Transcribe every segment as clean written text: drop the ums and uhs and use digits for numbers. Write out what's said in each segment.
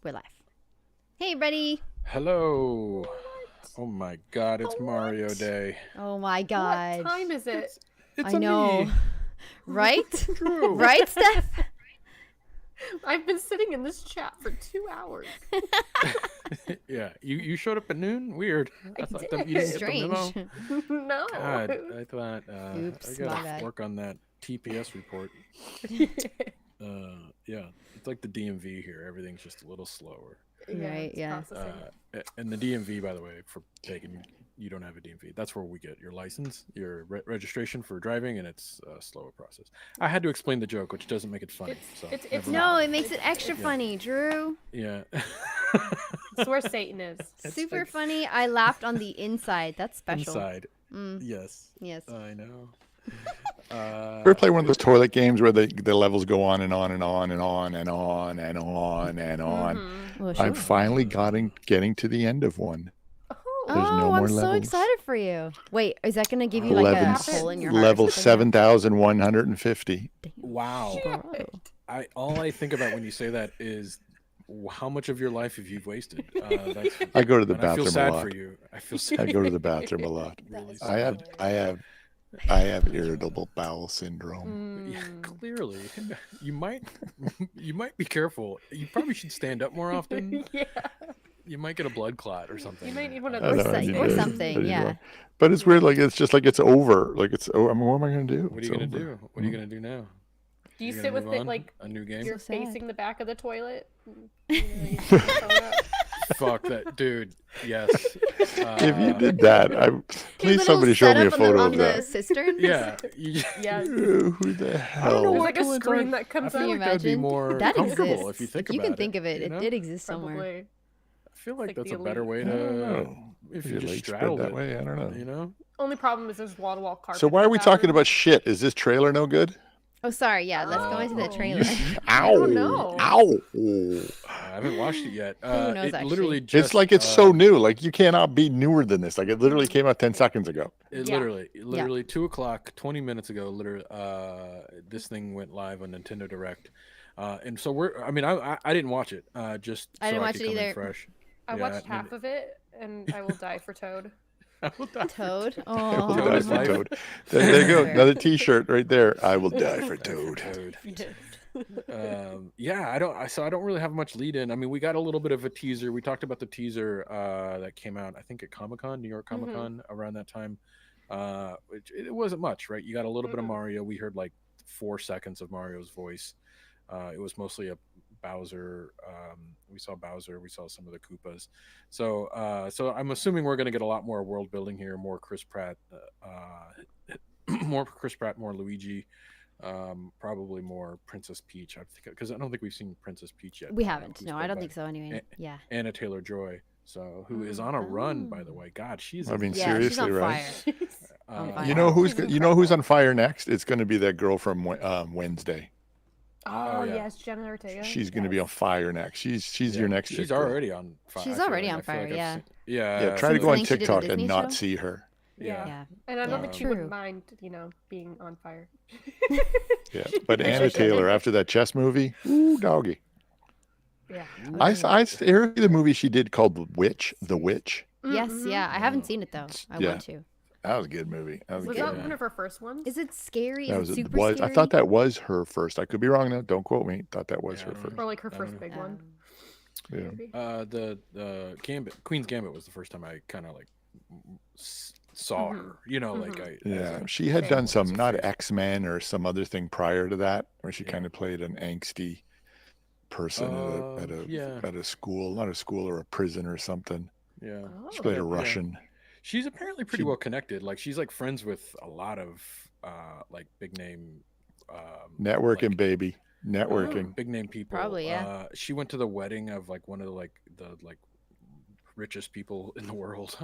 We're live. Hey, everybody. Hello. Oh my God, it's Mario Day. Oh my God. What time is it? It's I know. me. Right? True. Right, Steph? I've been sitting in this chat for 2 hours. Yeah, you showed up at noon? Weird. I thought that you didn't get the Strange. memo. No. God, I thought Oops, I my gotta bad. work on that TPS report. Yeah, it's like the DMV here. Everything's just a little slower. Right, it's yeah. processing. And the DMV, by the way, for Pagan, you don't have a DMV. That's where we get your license, your registration for driving, and it's a slower process. I had to explain the joke, which doesn't make it funny. It's never No, mind. it makes it extra funny, Drew. Yeah. It's where Satan is. Super funny. I laughed on the inside. That's special. Inside. Mm, Yes. yes. I know. Ever play one of those toilet games where the levels go on and on and on and on and on and on and on? Mhm. Well, sure. I'm finally getting to the end of one. Oh, There's no I'm more so levels. excited for you. Wait, is that going to give you like a hole in your heart? or Level something? 7,150. Wow. Bro. All I think about when you say that is how much of your life have you wasted? That's, I go to the and I feel bathroom sad a lot. for you. I feel sad. I go to the bathroom a lot. Really I have irritable bowel syndrome. Yeah, Mm. clearly. You might be careful. You probably should stand up more often. Yeah. You might get a blood clot or something. You might need one of I those. know, I need or to- something, I need yeah. one. But it's weird, like it's just like it's over. Like it's I mean, what am I gonna do? What are you It's gonna over. do? What are you gonna do now? Do you You're sit gonna with move it on? like a new game? you're So sad. facing the back of the toilet? Fuck that, dude. Yes. If you did that, Your please little somebody show me a setup on the- photo on of the that. cistern? Yeah. You, Yeah. Who the I don't know hell? There's what like a toilets screen are- that comes I feel Can you up. like that'd be imagine? more That comfortable exists. if you think you about can think of it. you know? It exist somewhere. Probably. I feel like like that's the a better way I don't to know. if Is you your just leg spread straddled that it. way? I don't know. You know? Only problem is there's wall-to-wall carpet. So why in are the we talking bathroom. about shit? Is this trailer no good? Oh, sorry. Yeah, let's go into the Oh. trailer. Ow! don't know. Ow! I haven't watched it yet. knows, it actually? literally just, It's like it's so new. Like you cannot be newer than this. Like it literally came out 10 seconds ago. It Yeah. literally 2:00, 20 minutes ago. Literally, this thing went live on Nintendo Direct, and so I didn't watch it. Just I didn't so watch could it come in either. fresh. I Yeah, watched half of it, and I will die for Toad. I will die for Toad? Toad. Oh. Toad is life. Toad. There you go. Fair. Another T-shirt right there. I will die for Toad. Yeah, I don't really have much lead in. I mean, we got a little bit of a teaser. We talked about the teaser that came out, I think, at Comic-Con, New York Comic-Con, around that time. Which it wasn't much, right? You got a little bit of Mario. We heard like 4 seconds of Mario's voice. It was mostly a Bowser. We saw Bowser. We saw some of the Koopas. So I'm assuming we're going to get a lot more world building here, more Chris Pratt, more Luigi. Probably more Princess Peach. I think because I don't think we've seen Princess Peach yet. We haven't. Who's No, played I don't by think so anyway. Yeah. Anna Taylor-Joy. So who is on a run, by the way? God, she's. I mean, Yeah, she's on seriously, right? fire. On fire. You know She's who's on fire next? It's going to be that girl from Wednesday. Oh, yeah. yes, Jenna Ortega. She's going to be on fire next. She's your next. She's chick girl. already on fire. She's I feel already like- on I feel fire, like I've yeah. seen- yeah. Yeah, try to Since go I on think she did the TikTok and Disney not show? see her. Yeah. Yeah. And I don't Yeah. think she True. would mind, being on fire. Yeah, but I'm Anna sure she Taylor did. after that chess movie, ooh, doggy. Yeah. I heard the movie she did called The Witch. Yes, yeah. I haven't seen it though. I Yeah. want to. That was a good movie. That was a Was good that movie. one of her first ones? Is it scary? That Is was, it super I scary? thought that was her first. I could be wrong now. Don't quote me. Thought that was Yeah, I her don't first. Or like her I first don't big one? Yeah. Maybe? The Queen's Gambit was the first time I kind of like saw her. You know, like I. Yeah, as she had Same. done some As a not face. X-Men or some other thing prior to that, where she Yeah. kind of played an angsty person Yeah. at a school, not a school or a prison or something. Yeah. She played a Oh. Yeah. Russian. She's apparently pretty She- well connected. Like she's like friends with a lot of like big name Networking, like, baby. Networking. big name people. Probably, yeah. She went to the wedding of like one of the richest people in the world.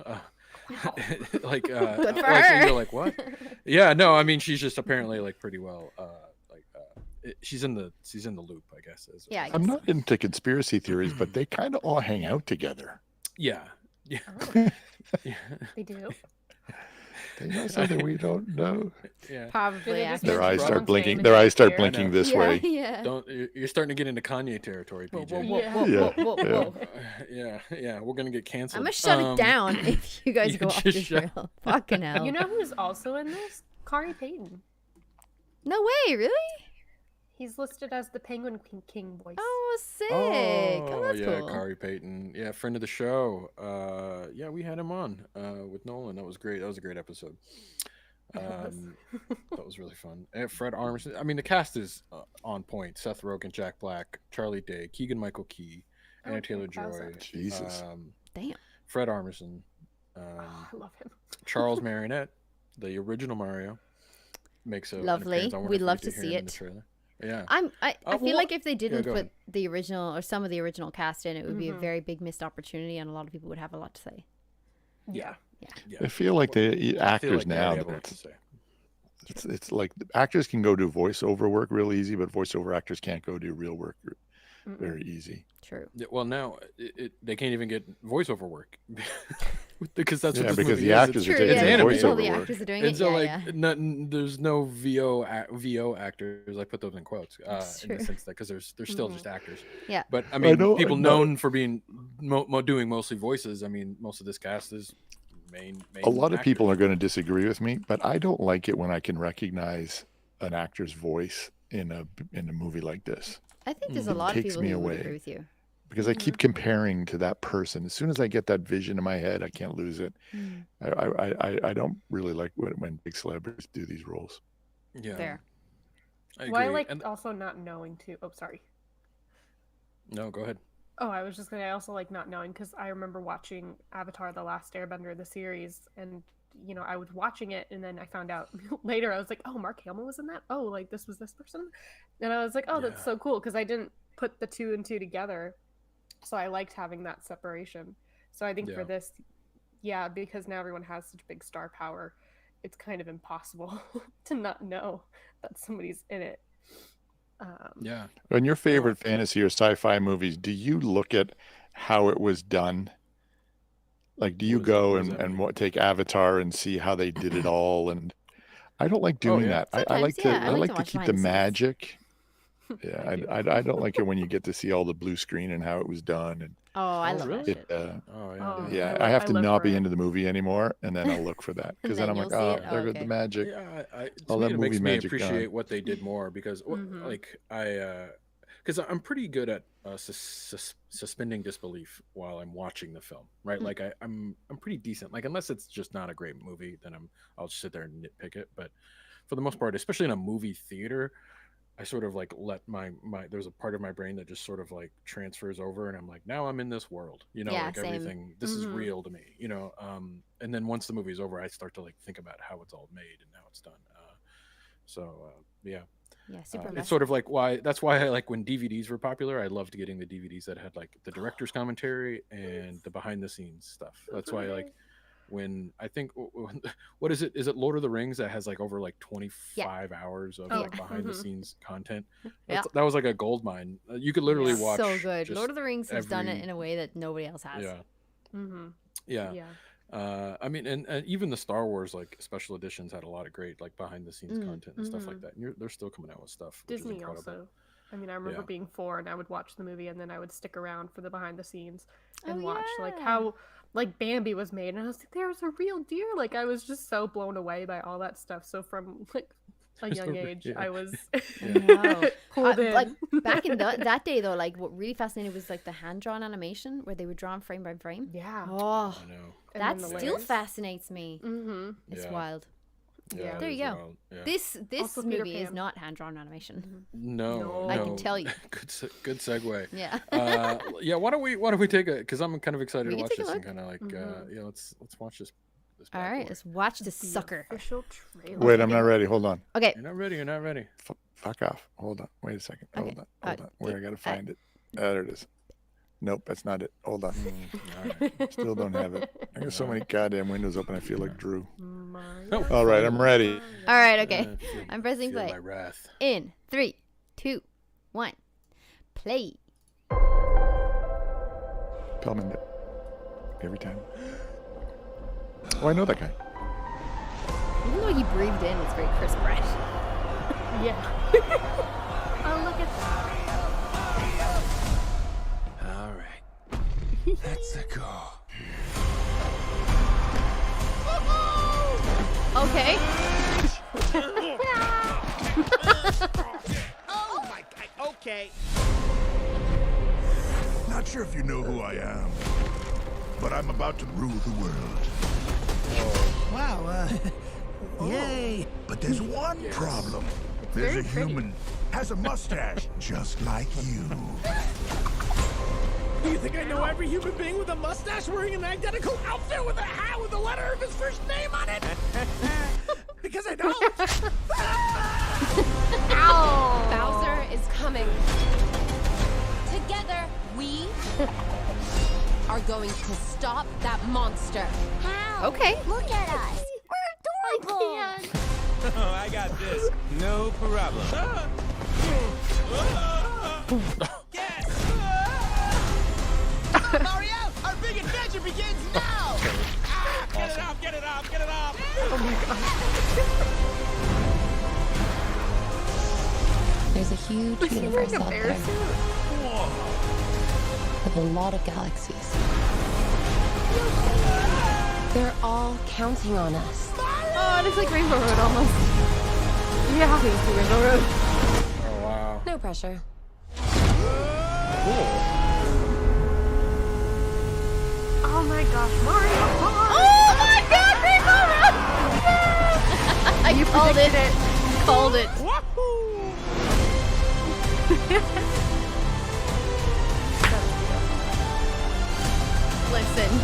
Like Good for like, her. You're like, what? Yeah, no, I mean she's just apparently like pretty well she's in the loop, I guess. Yeah, I I'm guess not into conspiracy theories, but they kind of all hang out together. Yeah. Yeah. Oh, Yeah. they do. They know something we don't know. Yeah. Probably. Yeah, just Their There's eyes start Robin blinking. Fame Their and eyes start Jack blinking Bear. this yeah, way. yeah. Don't you're starting to get into Kanye territory, Whoa, PJ. whoa, whoa, Yeah. whoa, Yeah, whoa, whoa, yeah. whoa. Yeah, we're gonna get canceled. I'm gonna shut it down if you guys you go off just the shut- trail. Fucking hell. You know who's also in this? Kari Payton. No way, really? He's listed as the Penguin King voice. Oh, sick. Oh, that's yeah, cool. Kari Payton. Yeah, friend of the show. Yeah, we had him on with Nolan. That was great. That was a great episode. That was really fun. And Fred Armisen. I mean, the cast is on point. Seth Rogen, Jack Black, Charlie Day, Keegan-Michael Key, Anya Taylor-Joy. Jesus. Damn. Fred Armisen. I love him. Charles Martinet, the original Mario, makes a an Lovely. appearance. I wonder We'd if we love get to hear see him in the it. trailer. Yeah. I feel well, like if they didn't go put ahead. the original or some of the original cast in, it would be a very big missed opportunity, and a lot of people would have a lot to say. Yeah. Yeah. I feel like the I feel actors like they now, already have a though, lot to say. it's like actors can go do voiceover work real easy, but voiceover actors can't go do real work very easy. True. Yeah, well, now they can't even get voiceover work because that's what this because movie the is. actors True. are taking it's Yeah, animated. all the voiceover work. actors are doing And it. so, Yeah, like, yeah. there's no VO actors. I put those in quotes That's in the true. sense that because they're still just actors. Yeah. But I mean, know- people I know- known for being doing mostly voices. I mean, most of this cast is main A lot of people are actors. going to disagree with me, but I don't like it when I can recognize an actor's voice in a movie like this, I think there's a It lot of takes people me who would away. agree with you. because I keep comparing to that person. As soon as I get that vision in my head, I can't lose it. I don't really like when big celebrities do these roles. Yeah. Fair. I Well, I agree. like And- also not knowing too. Oh, sorry. no, go ahead. Oh, I was just gonna. I also like not knowing because I remember watching Avatar: The Last Airbender, the series, and you know I was watching it, and then I found out later. I was like, oh, Mark Hamill was in that. Oh, like this was this person, and I was like, oh, that's Yeah. so cool because I didn't put the two and two together, so I liked having that separation. So I think Yeah. for this, yeah, because now everyone has such big star power, it's kind of impossible to not know that somebody's in it. Yeah. In your favorite fantasy or sci-fi movies, do you look at how it was done? Like, do you What is that- go what does and, that and mean? what, take Avatar and see how they did it all? And I don't like doing yeah. that. I like Sometimes, to yeah, I I like like to to watch keep behind the the scenes. magic. Yeah, I don't like it when you get to see all the blue screen and how it was done. And Oh, I Oh, love really? that it, shit. Oh yeah. Oh, yeah, I I have to live not for be it. into the movie anymore, and then I'll look for that because then I'm then like, you'll see oh, it? there Oh, goes okay. the magic. Yeah, All to that me, it movie makes me magic appreciate gone. what they did more because, Mhm. like, because I'm pretty good at suspending disbelief while I'm watching the film, right? Mm. Like, I'm pretty decent. Like, unless it's just not a great movie, then I'll just sit there and nitpick it. But for the most part, especially in a movie theater, I sort of like let my there's a part of my brain that just sort of like transfers over, and I'm like, now I'm in this world, you know, Yeah, like same. everything. This is Mhm. real to me, you know. And then once the movie's over, I start to like think about how it's all made and how it's done. Yeah, Yeah, super it's messy. sort of like that's why I like when DVDs were popular. I loved getting the DVDs that had like the director's commentary and the behind the scenes stuff. That's why like when I think what is it? Is it Lord of the Rings that has like over like 25 hours of Oh, like behind the mhm. scenes content? Yeah. That was like a gold mine. You could literally Yeah. watch. So good. just Lord of the Rings has done it every- in a way that nobody else has. Yeah, Mm-hmm. yeah. Yeah. I mean, and even the Star Wars like special editions had a lot of great like behind the scenes Mm, content and stuff like mhm. that. And they're still coming out with stuff. Which is Disney incredible. also. I mean, I remember Yeah. being 4 and I would watch the movie and then I would stick around for the behind the scenes and Oh, watch like yeah. how like Bambi was made and I was like, there's a real deer. Like I was just so blown away by all that stuff. So from like a There's young a re- age, yeah. I was Wow. pulled in. Like back in that day though, like what really fascinated was like the hand-drawn animation where they were drawn frame by frame. yeah. Oh, I know. And that then the still layers. fascinates me. Mm-hmm. It's Yeah. wild. Yeah. There it you is go. wild. Yeah. This Also Peter movie is Pan. not hand-drawn animation. No, No. I can tell you. good segue. Yeah. Yeah, why don't we take a because I'm kind of excited We to can watch take a this and look. kind of like Mhm. yeah, let's watch this. All bad right, boy. let's watch this The sucker. official trailer. Wait, I'm not ready. Hold on. Okay. You're not ready. You're not ready. Fuck off. Hold on. Wait a second. Hold Okay. on. Hold on. Where I gotta uh, find it. There it is. Nope, that's not it. Hold on. All right. Still don't have it. I got so many goddamn windows open. I feel like Drew. My All right, I'm ready. All right, okay. Feel- I'm pressing feel play. my wrath. In 3, 2, 1. Play. Pellman did. Every time. Oh, I know that guy. Even though he breathed in, it's very Chris Pratt. Yeah. Oh, look at that. All right. Let's go. Okay. Oh my God. Okay. Not sure if you know who I am, but I'm about to rule the world. Wow. Yay. But there's one problem. There's a very pretty. human, has a mustache, just like you. You think I know every human being with a mustache wearing an identical outfit with a hat with the letter of his first name on it? Because I don't. Ow! Bowser is coming. Together, we are going to stop that monster. How? Okay. Look at us. We're adorable. Oh, I got this. No problem. Yes! Come on, Mario! Our big adventure begins now! Get it off, get it off, get it off! Oh my god. There's a huge universe Like a out bear there suit. with a lot of galaxies. They're all counting on us. Oh, it looks like Rainbow Road almost. Yeah. Please do Rainbow Road. Oh wow. No pressure. Cool. Oh my gosh, Mario! Oh my God, Rainbow Road! You called it. Called it. Listen.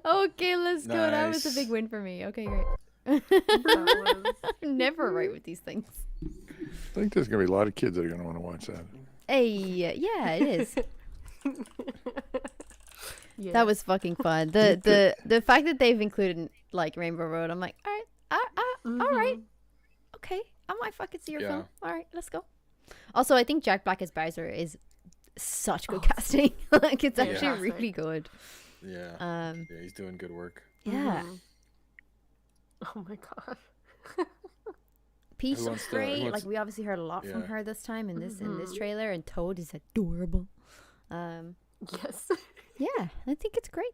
Okay, let's go. That was a Nice. big win for me. Okay, great. was- I'm never right with these things. I think there's going to be a lot of kids that are going to want to watch that. Hey, yeah, it is. Yeah. That was fucking fun. The fact that they've included like Rainbow Road, I'm like, all right, all right, okay, I might fucking see your Yeah. film. All right, let's go. Also, I think Jack Black as Bowser is such good casting. Like, it's actually Fantastic. really good. Yeah. Yeah, He's doing good work. Oh my god. Peach Who is wants to- great. who wants Like, to- we obviously heard a lot from Yeah. her this time in this trailer, and Toad is adorable. Yes. Yeah, I think it's great.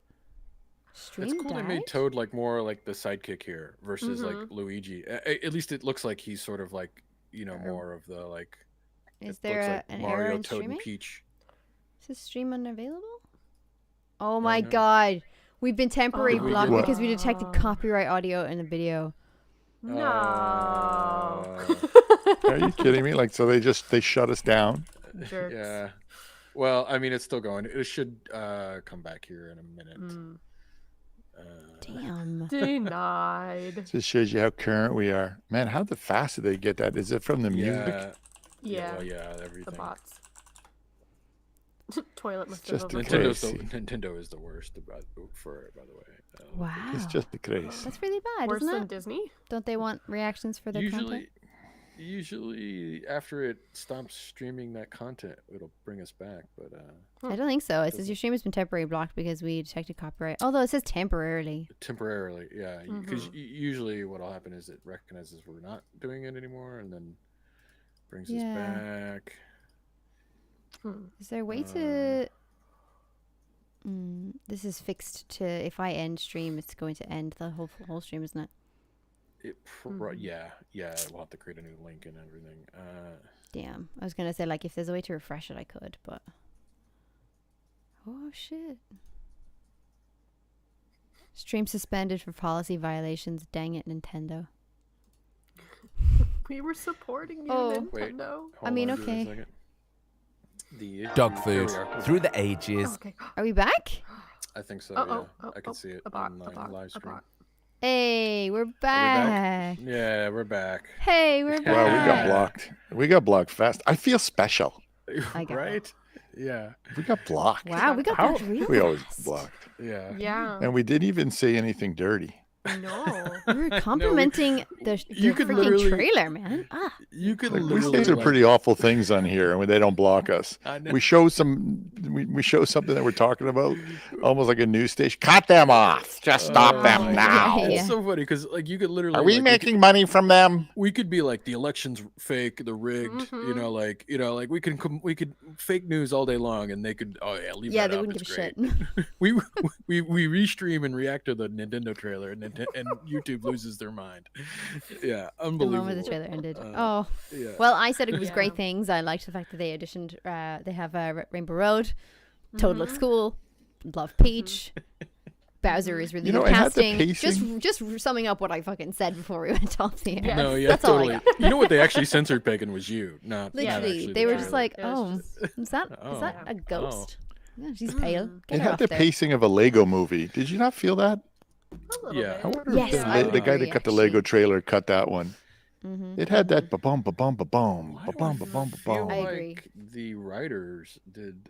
Stream It's cool they made died? Toad like more like the sidekick here versus like Luigi. At least it looks like he's sort of like, you know, more of the like. Is it there looks like an Mario, error in Toad, streaming? and Peach. Is this stream unavailable? Oh my no. God. We've been temporarily Did we blocked do it? because we detected copyright audio in the video. No. Are you kidding me? Like, so they shut us down? Jerks. Yeah. Well, I mean, it's still going. It should come back here in a minute. Damn. Denied. Just shows you how current we are. Man, how the fast did they get that? Is it from the music? Yeah. Yeah. Well, yeah, everything. The bots. Toilet must Just have a overflowed. Nintendo is the worst by the way. Wow. It's just a craze. That's really bad, Worse isn't than it? Disney? Don't they want reactions for their content? Usually after it stops streaming that content, it'll bring us back. But I don't think so. It says your stream has been temporarily blocked because we detected copyright. Although it says temporarily. temporarily, yeah, because usually what'll happen is it recognizes we're not doing it anymore, and then brings us back. Is there a way to... this is fixed to... If I end stream, it's going to end the whole stream, isn't it? Yeah. We'll have to create a new link and everything. Damn. I was going to say, like, if there's a way to refresh it, I could, but... Oh, shit. Stream suspended for policy violations. Dang it, Nintendo. We were supporting you, Oh. Wait. Nintendo. Hold mean, on, give it a okay. second. The Dog there we food are. through the ages. Okay. Are we back? I think so. Uh-oh. Yeah, I can see it A bot. online live stream. Hey, we're back. Yeah, we're back. Hey, we're back. Wow, we got blocked. We got blocked fast. I feel special. I got Right? Yeah. We got blocked. Wow, we got How? blocked real We always fast. blocked. Yeah. Yeah. And we didn't even say anything dirty. No. We were complimenting the you could freaking literally- trailer, man. Ah, You could Like, we literally say some pretty awful things on here, and they don't block us. I know. We show we show something that we're talking about, almost like a news station. Cut them off. Just stop Oh them my now. God. Yeah. It's so funny because like you could literally. Are we like, making money from them? we could be like the election's fake, the rigged, like we could fake news all day long, and they could leave yeah, that they up. wouldn't give It's a great. shit. we restream and react to the Nintendo trailer, and YouTube loses their mind. Yeah, The unbelievable. moment the trailer ended. Yeah. Well, I said it was Yeah. great things. I liked the fact that they auditioned. They have Rainbow Road. Toad looks cool. Love Peach. Bowser is really You know, good it had the casting. pacing. Just summing up what I fucking said before we went off the air. Yeah. No, yeah, That's all I totally. got. You know what they actually censored, Pagan, was you, not Literally, actually they the were just trailer. like, It was "Oh, is that Oh. a ghost? Yeah, she's pale. Get It her had off the there." pacing of a Lego movie. Did you not feel that? A little Yeah. bit. I wonder Yes, if I the guy agree, that cut the actually. Lego trailer cut that one. Mm-hmm. It had that ba-bum, ba-bum, ba-bum, Why do ba-bum, I ba-bum, feel ba-bum. I agree. like the writers did.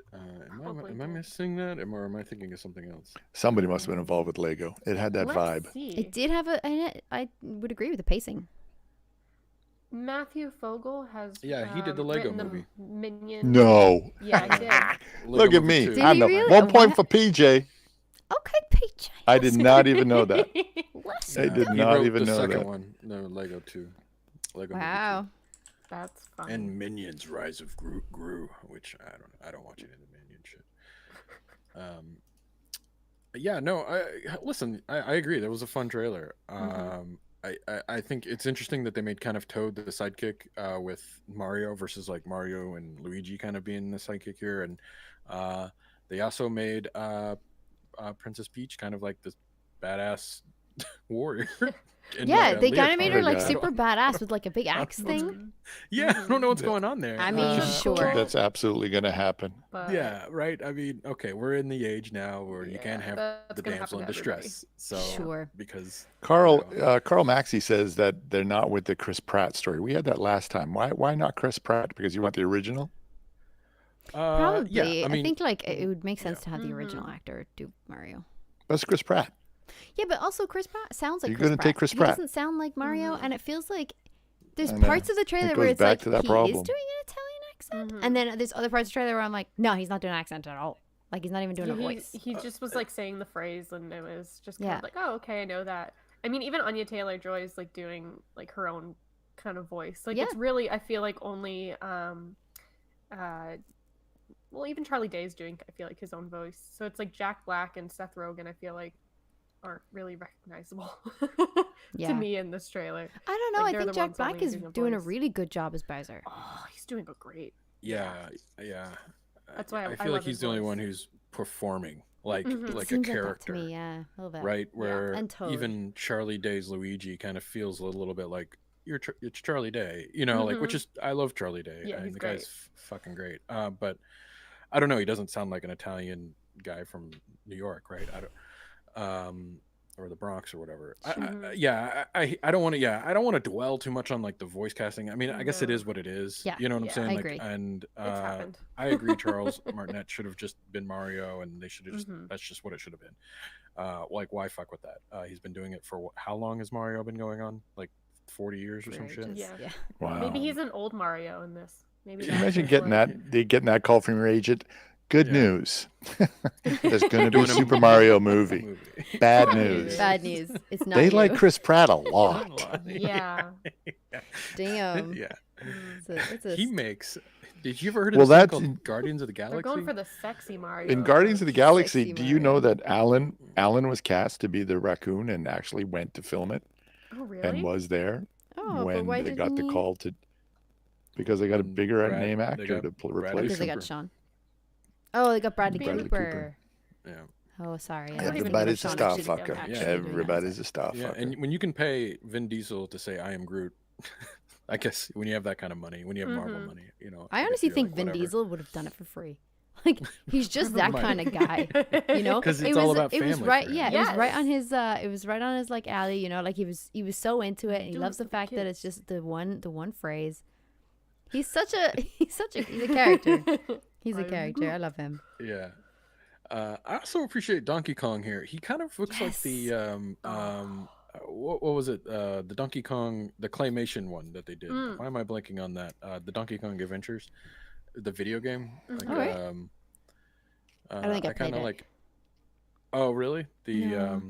Probably Am I did. missing that, or am I thinking of something else? Somebody must have been involved with Lego. It had that Let's vibe. see. It did have I would agree with the pacing. Matthew Fogel has. Yeah, he did the Lego written the movie. Minion. No. Yeah, he did. Look at Lego me. Movie Did two. I'm he the really? 1 point What? for PJ. Okay, PJ. I did not even know that. Listen. I did He not wrote even the know second that. one. No, Lego 2. Lego Movie Wow. That's 2. fun. And Minions: Rise of Gru, which I don't watch any of the Minion shit. Yeah, no, listen, I agree. That was a fun trailer. I think it's interesting that they made kind of Toad the sidekick with Mario versus like Mario and Luigi kind of being the sidekick here, and they also made Princess Peach kind of like this badass warrior. And Yeah, like a they kind of made her leotard. like Yeah. super badass with like a big axe I don't know thing. Yeah, I don't know what's going on there. I mean, sure. That's absolutely going to happen. But Yeah, right. I mean, okay, we're in the age now where you can't Yeah, have that's the gonna damsel in happen to everybody. distress. So Sure. because Carl you know, Carl Maxey says that they're not with the Chris Pratt story. We had that last time. Why not Chris Pratt? Because you want the original? Probably. yeah, I mean, I think like it would make sense yeah. to have the original actor do Mario. That's Chris Pratt. Yeah, but also Chris Pratt sounds like You're Chris gonna Pratt. take Chris He Pratt. doesn't sound like Mario, and it feels like there's I know. parts of the trailer It where goes it's back like to that he problem. is doing an Italian accent, and then there's other parts of the trailer where I'm like, no, he's not doing an accent at all. Like he's not even doing Yeah, a voice. he just was like saying the phrase, and it was just kind Yeah. of like, oh, okay, I know that. I mean, even Anya Taylor-Joy is like doing like her own kind of voice. Like it's Yeah. really, I feel like only, well, even Charlie Day's doing, I feel like, his own voice. So it's like Jack Black and Seth Rogen, I feel like, aren't really recognizable Yeah. to me in this trailer. I don't know. like, I they're think the Jack ones Black only is doing a doing a voice. really good job as Bowser. Oh, he's doing a great. yeah. That's why I feel love like his he's the only voice. one who's performing like Mhm. like a Seems character. like that to me, yeah, a little bit. Right, where And Toad. even Charlie Day's Luigi kind of feels a little bit like it's Charlie Day, like which is I love Charlie Day. Yeah, I mean, he's the great. guy's fucking great. But I don't know, he doesn't sound like an Italian guy from New York, right? I don't, or the Bronx or whatever. I don't want to. Yeah, I don't want to dwell too much on like the voice casting. I mean, I guess it No. is what it is. Yeah, you know what I'm yeah, saying? I Like, agree. and It's happened. I agree. Charles Martinet should have just been Mario, and they should have just. Mhm. That's just what it should have been. Like, why fuck with that? He's been doing it for how long has Mario been going on? Like 40 years or some For shit. ages, Yeah. yeah. Wow. Maybe he's an old Mario in this. Maybe Can you that's imagine his, getting like- getting that call from your agent? Good Yeah. news. There's going to be a Doing a Super Mario movie. Bad news. Bad news. It's not. They you. like Chris Pratt a lot. Yeah. Damn. Yeah. It's a He makes. Did you ever heard of Well, this thing that's- called Guardians of the They're Galaxy? going for the sexy Mario. In Guardians of the Galaxy, Sexy do you know Mario. that Alan was cast to be the raccoon and actually went to film it Oh, really? and was there Oh, but when why they got the didn't he- call to because they got a When bigger Brad- name they actor got to Bradley Because replace they him. got Sean. Oh, they got Bradley, Bradley Cooper. Yeah. Oh, sorry. I I don't even was Everybody's a thinking star of Sean fucker. actually Yeah. doing that. Everybody's a star Yeah, fucker. and when you can pay Vin Diesel to say "I am Groot," I guess when you have that kind of money, when you have Marvel money, I guess honestly you're think like, Vin whatever. Diesel would have done it for free. Like he's just that Might. kind of guy, you know. 'Cause it it's was, all about it was family right, for him. yeah. It was right Yes. on his. It was right on his like alley, you know. Like he was so into it, and he Do loves it the for the fact that it's kids. just the one phrase. He's a character. He's a I'm character. I love him. Yeah. I also appreciate Donkey Kong here. He kind of looks like the what was it? The Donkey Kong, the claymation one that they did. Why am I blanking on that? The Donkey Kong Adventures, the video game. Like, Alright. I don't think I kind played of it. like. Oh, really? The No.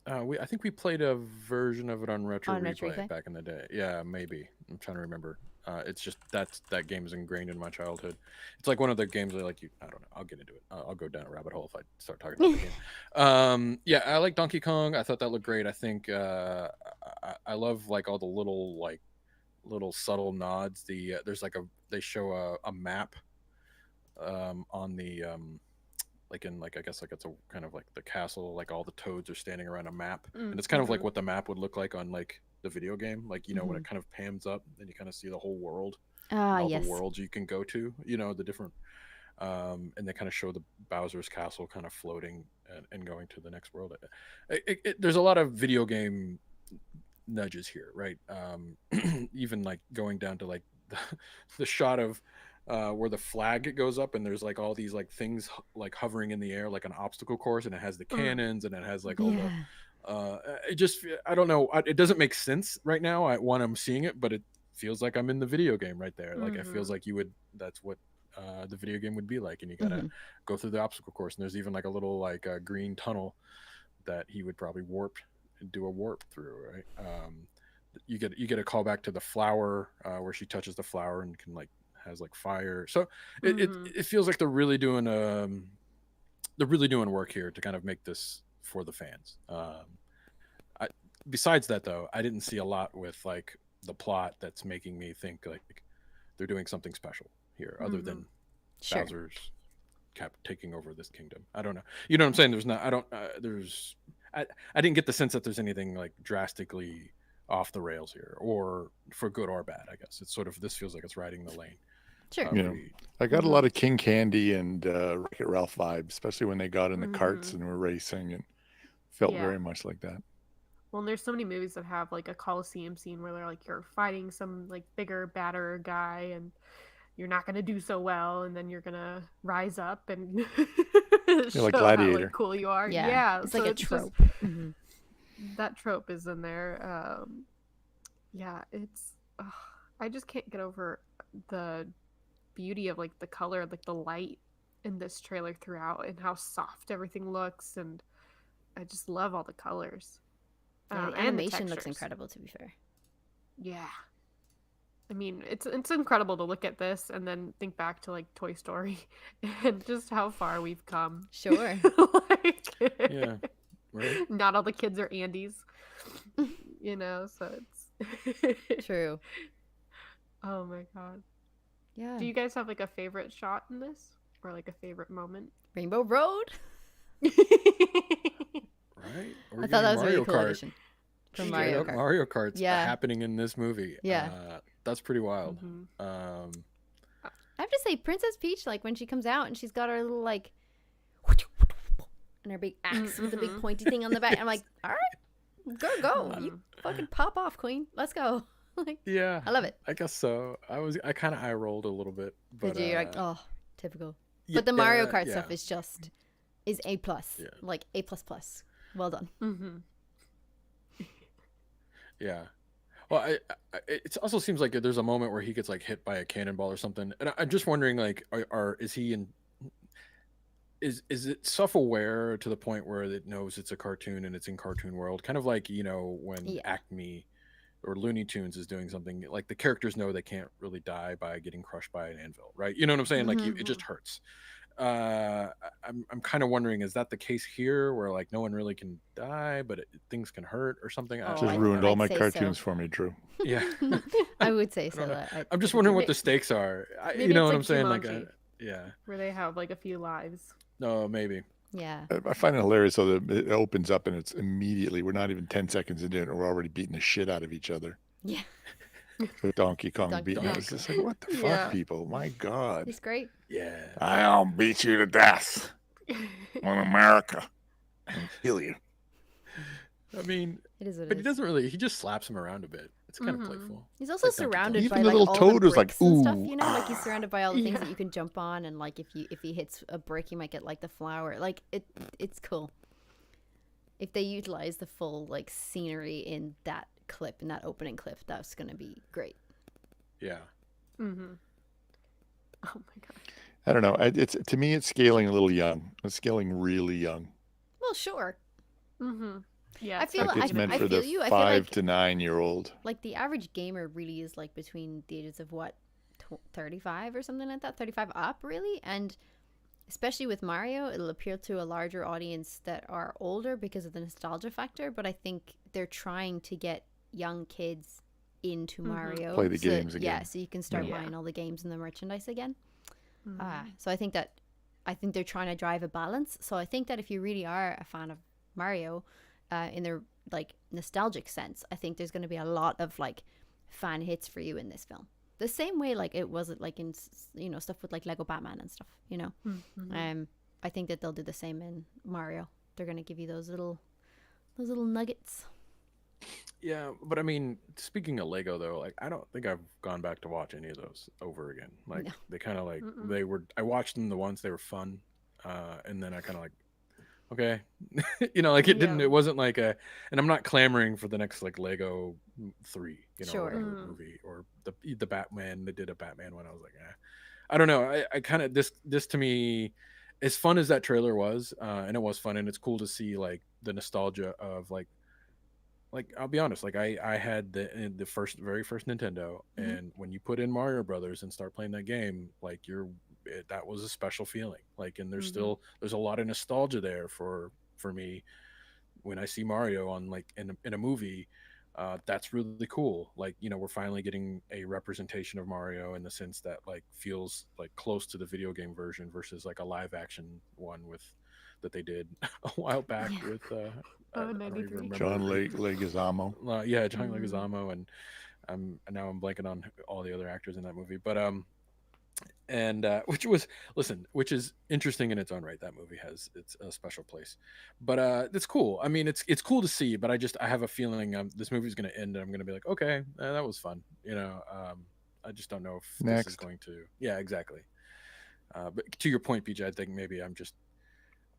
I think we played a version of it on Retro On Retro Replay Replay? back in the day. Yeah, maybe. I'm trying to remember. It's just that game is ingrained in my childhood. It's like one of the games I like. I don't know. I'll get into it. I'll go down a rabbit hole if I start talking about the game. Yeah, I like Donkey Kong. I thought that looked great. I think I love like all the little subtle nods. There's like they show a map on the like in like I guess like it's a kind of like the castle, like all the toads are standing around a map, and it's kind of like what the map would look like on like the video game, like when it kind of pans up and you kind of see the whole world, all Yes. the worlds you can go to, the different and they kind of show the Bowser's castle kind of floating and going to the next world. There's a lot of video game nudges here, right? Even like going down to like the shot of where the flag goes up and there's like all these like things like hovering in the air like an obstacle course, and it has the cannons and it has like all the it just, I don't know, it doesn't make sense right now when I'm seeing it, but it feels like I'm in the video game right there. Like it feels like that's what the video game would be like, and you gotta go through the obstacle course, and there's even like a little like green tunnel that he would probably do a warp through, right? You get a call back to the flower where she touches the flower and can like has like fire. So it feels like they're really doing work here to kind of make this for the fans. Besides that though, I didn't see a lot with like the plot that's making me think like they're doing something special here other than Bowser's taking over this kingdom. I don't know. You know what I'm saying? There's not, I don't, I didn't get the sense that there's anything like drastically off the rails here, or for good or bad, I guess. It's sort of, this feels like it's riding the lane. Sure. I got a lot of King Candy and Wreck-It Ralph vibes, especially when they got in the carts and were racing, and felt very much like that. Well, and there's so many movies that have like a Coliseum scene where they're like, you're fighting some like bigger, badder guy, and you're not gonna do so well, and then you're gonna rise up and show like how Gladiator. like, cool you are. Yeah, it's so like a just- trope. that trope is in there. It's I just can't get over the beauty of like the color, like the light in this trailer throughout, and how soft everything looks, and I just love all the colors. Yeah, And the the animation looks textures. incredible, to be fair. Yeah. I mean, it's incredible to look at this and then think back to like Toy Story and just how far we've come. Sure. Like, Yeah. Right. not all the kids are Andys, so it's True. Oh my god. Yeah. Do you guys have like a favorite shot in this, or like a favorite moment? Rainbow Road? Right? I thought that was a really cool addition from Straight Mario up Kart. Mario Kart's Yeah. happening in this movie. Yeah. That's pretty wild. I have to say, Princess Peach, like when she comes out and she's got her little like, and her big axe with the big pointy thing on the back, I'm like, all right, go, you fucking pop off, queen, let's go. Like, Yeah. I love it. I guess so. I kind of eye rolled a little bit, but Did you? You're like, oh, typical. yeah, But the Mario Kart yeah. stuff is A+. Yeah. Like A++. Well done. Yeah. Well, it also seems like there's a moment where he gets like hit by a cannonball or something, and I'm just wondering, like, is he in? Is it self-aware to the point where it knows it's a cartoon and it's in cartoon world, kind of like when Acme or Looney Tunes is doing something, like the characters know they can't really die by getting crushed by an anvil, right? You know what I'm saying? Like it just hurts. I'm kind of wondering, is that the case here, where like no one really can die, but things can hurt or something? Oh, Just I- ruined all I'd my say cartoons so. for me, Drew. Yeah. I would say I so. don't know. I'm just wondering what the stakes are. Maybe You know it's what like I'm saying? Like, Jumanji. yeah. Where they have like a few lives. No, maybe. Yeah. I find it hilarious though that it opens up and it's immediately, we're not even 10 seconds into it and we're already beating the shit out of each other. Yeah. With Donkey Kong Donkey beating Kong. us. It's just like, what the fuck, Yeah. people? My God. He's great. Yeah. I'll beat you to death on America and kill you. I mean, It is what but it he is. doesn't really. He just slaps him around a bit. It's kind of playful. He's also Like Donkey Kong. surrounded Even by the like little all toad the was like, bricks and stuff, ooh, like he's surrounded by all the things Yeah. that you can jump on, and like if he hits a brick, you might get like the flower. Like it's cool. if they utilize the full like scenery in that clip, in that opening clip, that's gonna be great. Yeah. Mm-hmm. Oh my god. I don't know. It's to me, it's scaling a little young. It's scaling really young. Well, sure. Mm-hmm. Yeah. I feel Like it's meant I for feel the you. I feel 5 like to 9-year-old. like the average gamer really is like between the ages of what 35 or something like that, 35 up really, and especially with Mario, it'll appeal to a larger audience that are older because of the nostalgia factor. But I think they're trying to get young kids into Mario, Play the games again. Yeah, so you can start buying all the games and the merchandise again. So I think they're trying to drive a balance. So I think that if you really are a fan of Mario, in their like nostalgic sense, I think there's going to be a lot of like fan hits for you in this film. The same way like it was like in stuff with like Lego Batman and stuff. I think that they'll do the same in Mario. They're going to give you those little nuggets. Yeah, but I mean, speaking of Lego though, like I don't think I've gone back to watch any of those over again. Like No. they kind of like I watched them the once they were fun, and then I kind of like, okay, like it wasn't like and I'm not clamoring for the next like Lego 3, Sure. whatever movie, or the Batman. They did a Batman one. I was like, I don't know. I kind of this to me, as fun as that trailer was, and it was fun, and it's cool to see like the nostalgia of like I'll be honest, like I had the very first Nintendo, and when you put in Mario Brothers and start playing that game, like that was a special feeling. Like, and there's a lot of nostalgia there for me when I see Mario on like in a movie. That's really cool. Like, we're finally getting a representation of Mario in the sense that like feels like close to the video game version versus like a live action one that they did a while back with I don't even remember. John Leguizamo. John Leguizamo, and now I'm blanking on all the other actors in that movie, but which is interesting in its own right. That movie has its a special place, but it's cool. I mean, it's cool to see, but I have a feeling this movie's going to end and I'm going to be like, okay, that was fun. I just don't know if this is going to. Yeah, exactly. But to your point, PJ, I think maybe I'm just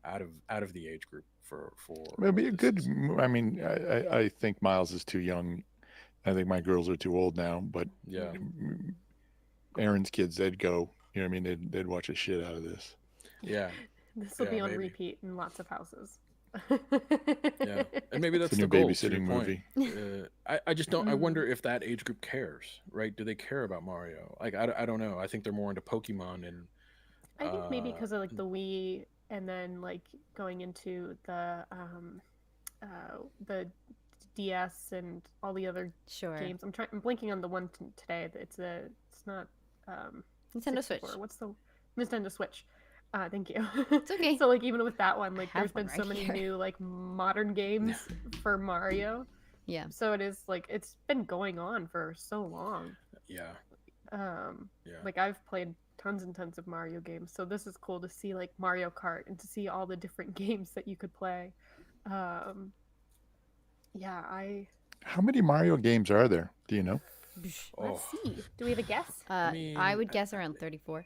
out of the age group for maybe a good. I mean, I think Miles is too young. I think my girls are too old now. But yeah, Aaron's kids, they'd go. You know what I mean? They'd watch a shit out of this. Yeah. This will be on repeat in lots of houses. Yeah, and maybe that's the new goal, babysitting movie. I just don't. I wonder if that age group cares, right? Do they care about Mario? Like, I don't know. I think they're more into Pokemon and. I think maybe because of like the Wii, and then like going into the DS and all the other games. I'm blinking on the one today. It's not Nintendo 64. Switch. What's the Nintendo Switch? Thank you. It's okay. So like even with that one, like there's been so right many here. new like modern games for Mario. Yeah. So it is like it's been going on for so long. Yeah. Like I've played tons and tons of Mario games, so this is cool to see like Mario Kart and to see all the different games that you could play. How many Mario games are there? Do you know? Let's see. Do we have a guess? I would guess around 34.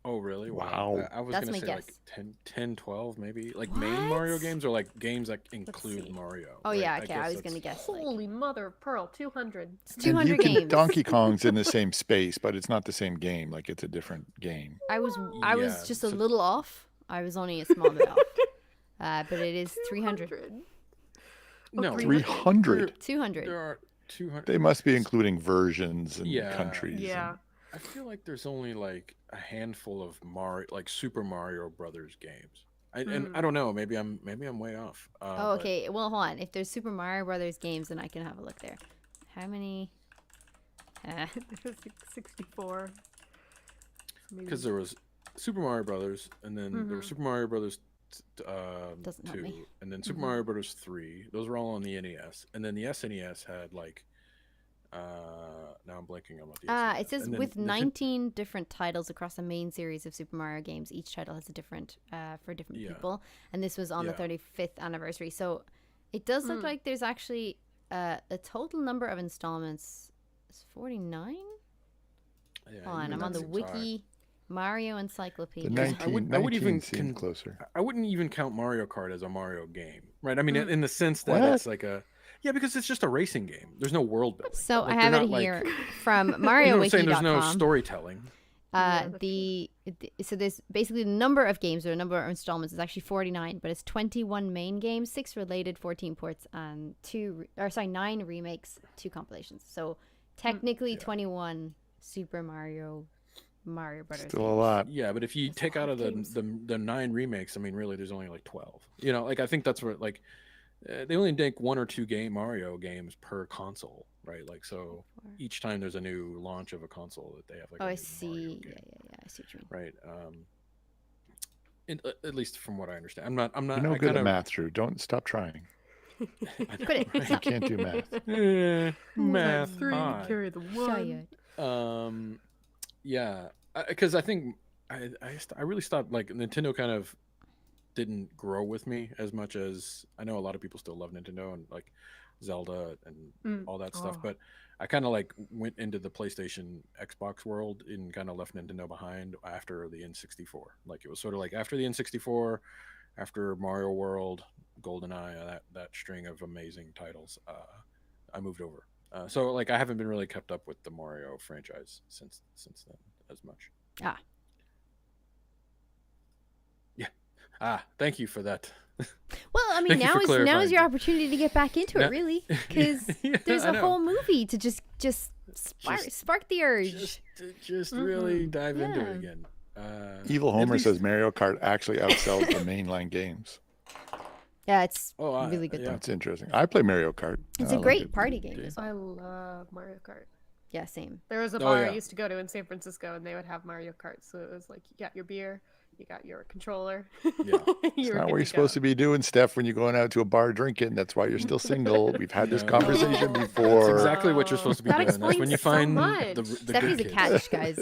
Oh, really? Wow. I was That's going my to say guess. like 10, 12 maybe. Like main Mario games, or like games that include see. Mario. Oh, right? yeah, okay. I was going to guess. Holy mother of pearl, 200. It's And 200 you can, games. Donkey Kong's in the same space, but it's not the same game. Like it's a different game. I was Yeah, just a so- little off. I was only a small bit off. But it is 300. No, 300. 200. There are 200. They must be including versions and Yeah. countries. Yeah. I feel like there's only like a handful of Super Mario Brothers games. And I don't know. Maybe I'm way off. Oh, okay. Well, hold on. If there's Super Mario Brothers games, then I can have a look there. How many? 64. Because there was Super Mario Brothers, and then there was Super Mario Brothers Doesn't help 2, me. and then Super Mario Brothers 3. Those were all on the NES, and then the SNES had like. Now I'm blanking on what the. SNES It says and then with the 19 different titles across the main series of Super Mario games. Each title has a different for different people, and this was on the 35th anniversary. So it does look like there's actually a total number of installments. Is 49? Yeah, Hold on, even I'm on that the seems high. Wiki Mario The Encyclopedia. 19, I would even seemed closer. I wouldn't even count Mario Kart as a Mario game. right? I mean, in the sense that it's like because it's just a racing game. There's no world building. So Like, I have they're it not, here like, from you know what I'm saying? There's no MarioWiki.com. storytelling. So there's basically the number of games or number of installments is actually 49, but it's 21 main games, 6 related, 14 ports, and 9 remakes, 2 compilations. So technically 21 Super Mario Brothers. Still games. a lot. Yeah, but if you take out of the 9 remakes, I mean, really, there's only like 12. You know, like I think that's what like they only make 1 or 2 Mario games per console, right? Like so, each time there's a new launch of a console that they have like. Oh, a I new see. Mario Yeah, game, I see what you mean. Right. At least from what I understand, I'm not. You're no good at math, Drew. Don't stop trying. Quit it. You can't do math. Math. 3 high. carry the 1. Yeah, because I think I really stopped. Like Nintendo kind of didn't grow with me as much as I know a lot of people still love Nintendo and like Zelda and all that stuff, but I kind of like went into the PlayStation Xbox world and kind of left Nintendo behind after the N64. Like it was sort of like after the N64, after Mario World, GoldenEye, that string of amazing titles, I moved over. So like I haven't been really kept up with the Mario franchise since then as much. Thank you for that. Well, I mean, now is your opportunity to get back into it, really, because there's a whole movie to just spark the urge. Just really dive into it again. Evil Homer says Mario Kart actually outsells the mainline games. Yeah, it's really good. That's interesting. I play Mario Kart. It's a great party game. I love Mario Kart. Yeah, same. There was a bar I used to go to in San Francisco, and they would have Mario Kart. So it was like you got your beer, you got your controller. Yeah, it's not what you're supposed to be doing, Steph, when you're going out to a bar drinking. That's why you're still single. We've had this conversation before. That's exactly what you're supposed to be doing. That's when you find the Stephanie's good a kids. catch, guys.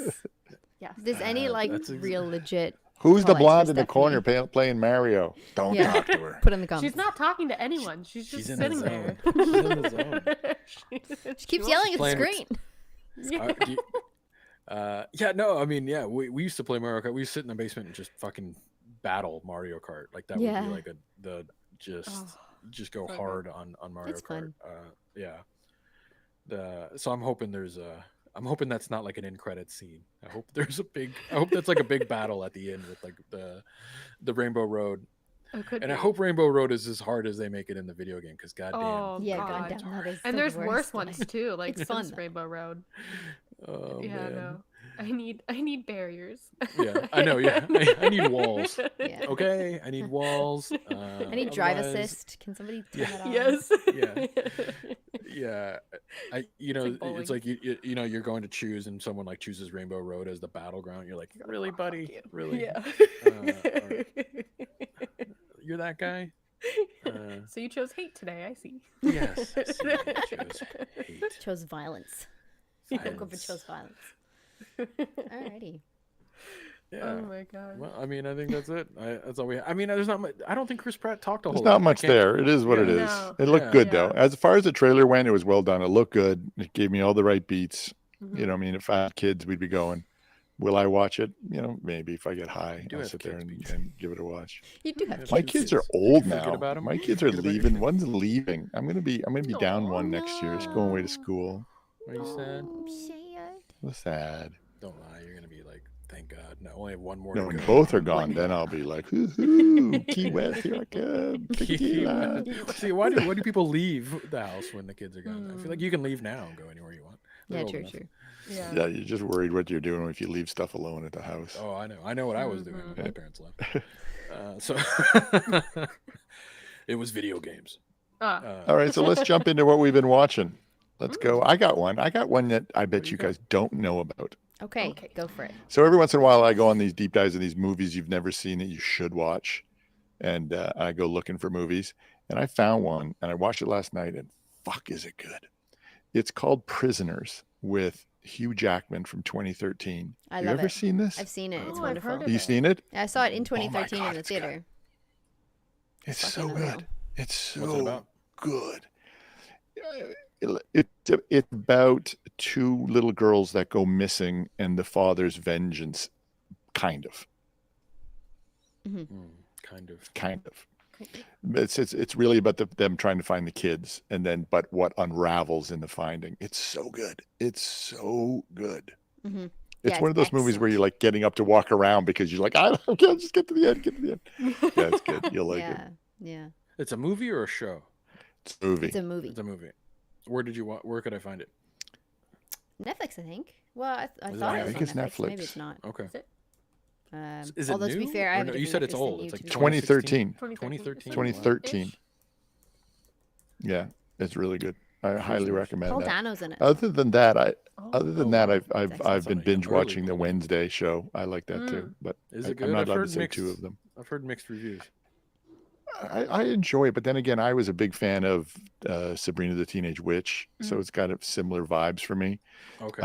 Yes. If there's any real legit. Who's the call-outs blonde for in the corner playing Mario? Don't talk to her. Put in the comments. She's not talking to anyone. She's just sitting there. She's in the zone. She keeps yelling at the screen. I mean, we used to play Mario Kart. We used to sit in the basement and just fucking battle Mario Kart. Like that would be like just go hard on Mario Kart. So I'm hoping I'm hoping that's not like an end credit scene. I hope that's like a big battle at the end with like the Rainbow Road. I hope Rainbow Road is as hard as they make it in the video game, because goddamn. goddamn. And there's worse ones too, like it's fun, Rainbow Road. Oh, yeah, man. no. I need barriers. Yeah, I know. Yeah, I need walls. Yeah. Okay, I need walls. I need drive assist. Can somebody turn that on? Yes. Yeah. It's like you're going to choose, and someone like chooses Rainbow Road as the battleground. You're like, really, buddy? Really? Yeah. You're that guy. So you chose hate today. I see. Yes. I see. I chose hate. Chose violence. Chose violence. Alrighty. Yeah. Oh my god. Well, I mean, I think that's it. That's all we have. I mean, there's not much. I don't think Chris Pratt talked a whole lot. There's not much there. It is what it is. No. It looked good though. As far as the trailer went, it was well done. It looked good. It gave me all the right beats. You know, I mean, if I had kids, we'd be going. Will I watch it? You know, maybe if I get high, I'll sit there and give it a watch. You do have kids. My kids are old Forget now. about 'em. My kids are leaving. One's leaving. I'm gonna be down one next year. It's going away to no. school. Are you sad? I'm sad. Don't lie. You're gonna be like, thank God. No, only have one more. No, to when go. both are gone, then I'll be like, hoo-hoo, Key West, here I come. See, Tequila. why do people leave the house when the kids are gone? I feel like you can leave now and go anywhere you want. They're Yeah, old true, enough. true. Yeah, you're just worried what you're doing if you leave stuff alone at the house. Oh, I know. I know what I was doing when my parents left. So it was video games. All right, so let's jump into what we've been watching. Let's go. I got one that I bet you guys don't know about. Okay, go for it. So every once in a while, I go on these deep dives in these movies you've never seen that you should watch. And I go looking for movies. And I found one, and I watched it last night, and fuck, is it good. It's called Prisoners with Hugh Jackman from 2013. I Have you love ever it. seen this? I've seen it. It's I've wonderful. heard of Have you seen it? I saw it in 2013 God, in the it's theater. It's so fucking unreal. good. It's What's it so about? good. It's about two little girls that go missing and the father's vengeance, kind of. Kind of. Kind of. It's really about them trying to find the kids, and then but what unravels in the finding. It's so good. It's so good. Mm-hmm. It's Yeah, one of those movies where you're like getting up to walk around because you're like, I can't just get to the end. Get to the end. Yeah, it's good. You'll like it. Yeah. It's a movie or a show? It's a movie. It's a movie. It's a movie. Where did you watch? Where could I find it? Netflix, I think. Well, I Is it thought on it was I on think Netflix. it's Netflix. Maybe it's not. Okay. Is it? Is it Although new? to be fair, I Or have no, a you said different it's interest in old. It's like YouTube. 2013. 2013. 2013. Yeah, it's really good. I highly recommend Paul that. Dano's in it. Other than that, I've Excellent. I've been Something binge early watching the cool. Wednesday show. I like that too, but Is it I'm good? not I've allowed to heard say mixed. two of them. I've heard mixed reviews. I enjoy it, but then again, I was a big fan of Sabrina the Teenage Witch, so it's kind of similar vibes for me. Okay.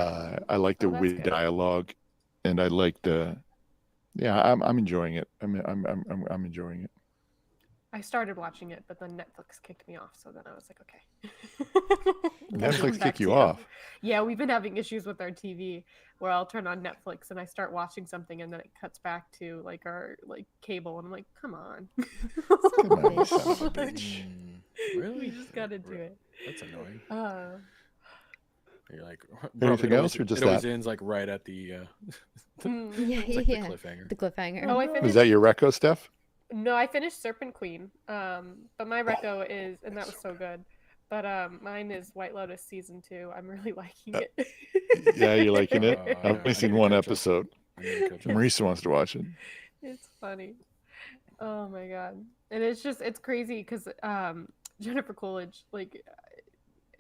I like the Oh, that's witty good. dialogue, and I like the. Yeah, I'm enjoying it. I'm enjoying it. I started watching it, but then Netflix kicked me off. So then I was like, okay. Netflix Back kick to you off. Yeah, we've been having issues with our TV where I'll turn on Netflix and I start watching something and then it cuts back to like our like cable and I'm like, come on. Come on, you son of a bitch. Really? We just got into it. That's annoying. You're like Anything it else always, or just it always that? ends like right at the Yeah, like the yeah. cliffhanger. The cliffhanger. Oh, I Was finished. that your reco, Steph? No, I finished Serpent Queen. But my reco is, and that was so good. But mine is White Lotus season 2. I'm really liking it. Yeah, you're liking it. Yeah, I've I only seen need to one catch up. episode. I need to catch up. Marisa wants to watch it. It's funny. Oh my god. And it's crazy because Jennifer Coolidge, like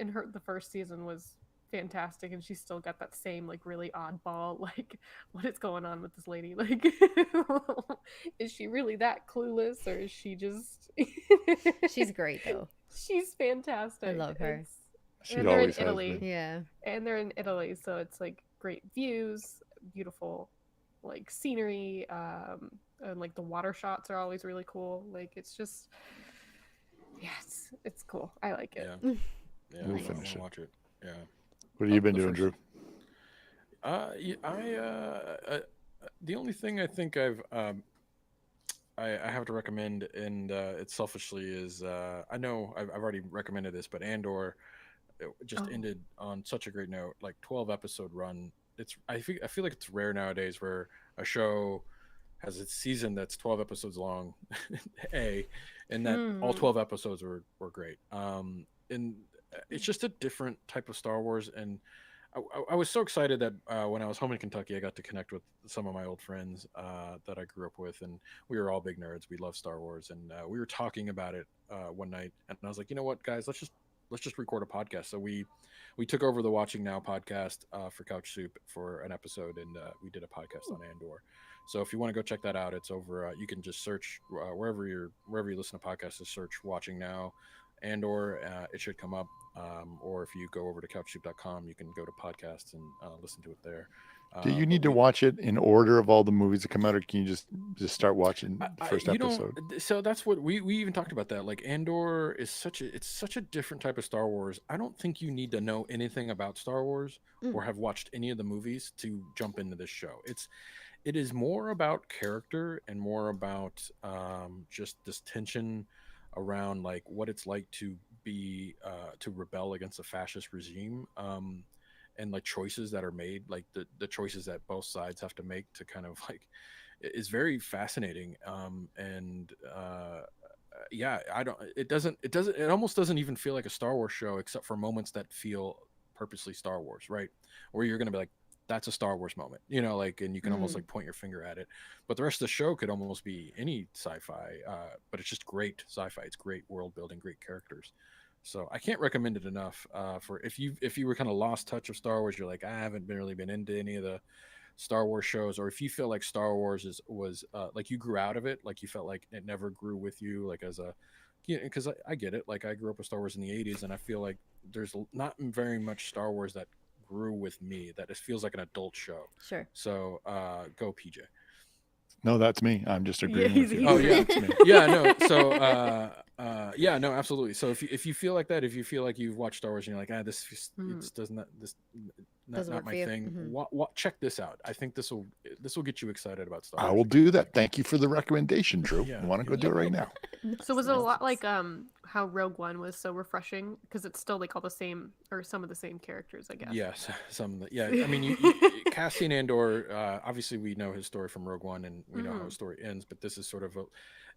in the first season was fantastic and she's still got that same like really oddball like what is going on with this lady, like is she really that clueless or is she just She's great though. she's fantastic. I love her. She and they're in always has Italy. been. Yeah. And they're in Italy, so it's like great views, beautiful like scenery, and like the water shots are always really cool. Like it's just it's cool. I like it. Yeah. Yeah, We'll I finish wanna it. watch it. Yeah. What have you been the doing, first- Drew? The only thing I think I have to recommend, and it selfishly is I know I've already recommended this, but Andor just ended on such a great note, like 12 episode run. I feel like it's rare nowadays where a show has its season that's 12 episodes long, and that all 12 episodes were great. And it's just a different type of Star Wars, and I was so excited that when I was home in Kentucky, I got to connect with some of my old friends that I grew up with, and we were all big nerds. We love Star Wars, and we were talking about it one night, and I was like, you know what, guys, let's just record a podcast. So we took over the Watching Now podcast for CouchSoup for an episode, and we did a podcast on Andor. So if you want to go check that out, it's over. You can just search wherever you listen to podcasts, just search Watching Now Andor. It should come up. Or if you go over to couchsoup.com, you can go to podcasts and listen to it there. Do you need to watch it in order of all the movies that come out, or can you just start watching the first episode? So that's what we even talked about that. Like Andor is such a different type of Star Wars. I don't think you need to know anything about Star Wars or have watched any of the movies to jump into this show. It is more about character and more about just this tension around like what it's like to be to rebel against a fascist regime, and like choices that are made, like the choices that both sides have to make to kind of like is very fascinating. It almost doesn't even feel like a Star Wars show except for moments that feel purposely Star Wars, right? Where you're gonna be like, that's a Star Wars moment, like, and you can almost like point your finger at it. But the rest of the show could almost be any sci-fi, but it's just great sci-fi. It's great world building, great characters. So I can't recommend it enough for if you were kind of lost touch of Star Wars, you're like, I haven't really been into any of the Star Wars shows, or if you feel like Star Wars was like you grew out of it, like you felt like it never grew with you, like as a, because I get it. Like I grew up with Star Wars in the 80s, and I feel like there's not very much Star Wars that grew with me, that it feels like an adult show. Sure. So go PJ. No, that's me. I'm just agreeing with you. Oh yeah, That's me. yeah, no. So yeah, no, absolutely. So if you feel like that, if you feel like you've watched Star Wars and you're like, this doesn't not my thing. Check this out. I think this will get you excited about Star Wars. I will do that. Thank you for the recommendation, Drew. Yeah, I want to go do it right now. So was it a lot like how Rogue One was so refreshing because it's still like all the same or some of the same characters, I guess. Yes, I mean, Cassian Andor. Obviously, we know his story from Rogue One, and we know how his story ends. But this is sort of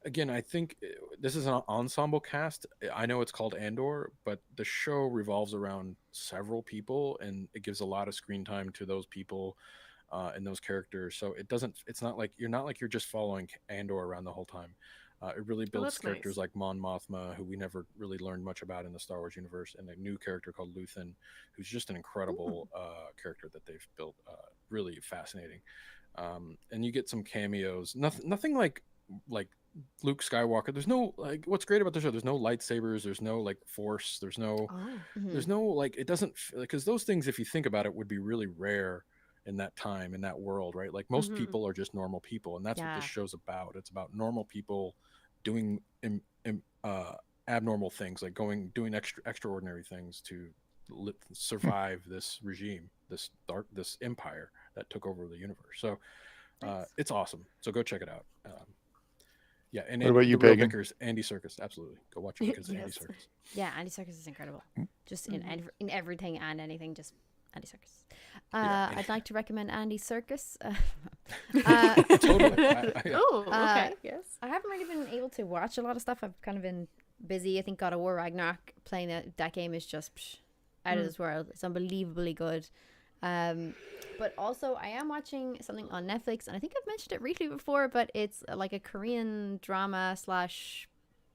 again, I think this is an ensemble cast. I know it's called Andor, but the show revolves around several people, and it gives a lot of screen time to those people and those characters. So it's not like you're just following Andor around the whole time. It really builds characters like Mon Mothma, who we never really learned much about in the Star Wars universe, and a new character called Luthen, who's just an incredible character that they've built. Really fascinating. And you get some cameos. Nothing like Luke Skywalker. There's no like. What's great about the show? There's no lightsabers. There's no like Force. There's no. There's no like. It doesn't because those things, if you think about it, would be really rare in that time, in that world, right? Like most people are just normal people, and that's what this show's about. It's about normal people doing abnormal things, like doing extraordinary things to survive this regime, this empire that took over the universe. So it's awesome. So go check it out. And what about you, the real Pagan? Vickers, Andy Serkis, absolutely go watch it because Andy Serkis. Yeah, Andy Serkis is incredible. Just in everything and anything, just Andy Serkis. I'd like to recommend Andy Serkis. Totally. Okay. Yes. I haven't really been able to watch a lot of stuff. I've kind of been busy. I think God of War Ragnarok, playing that game is just out of this world. It's unbelievably good. But also I am watching something on Netflix, and I think I've mentioned it briefly before, but it's like a Korean drama /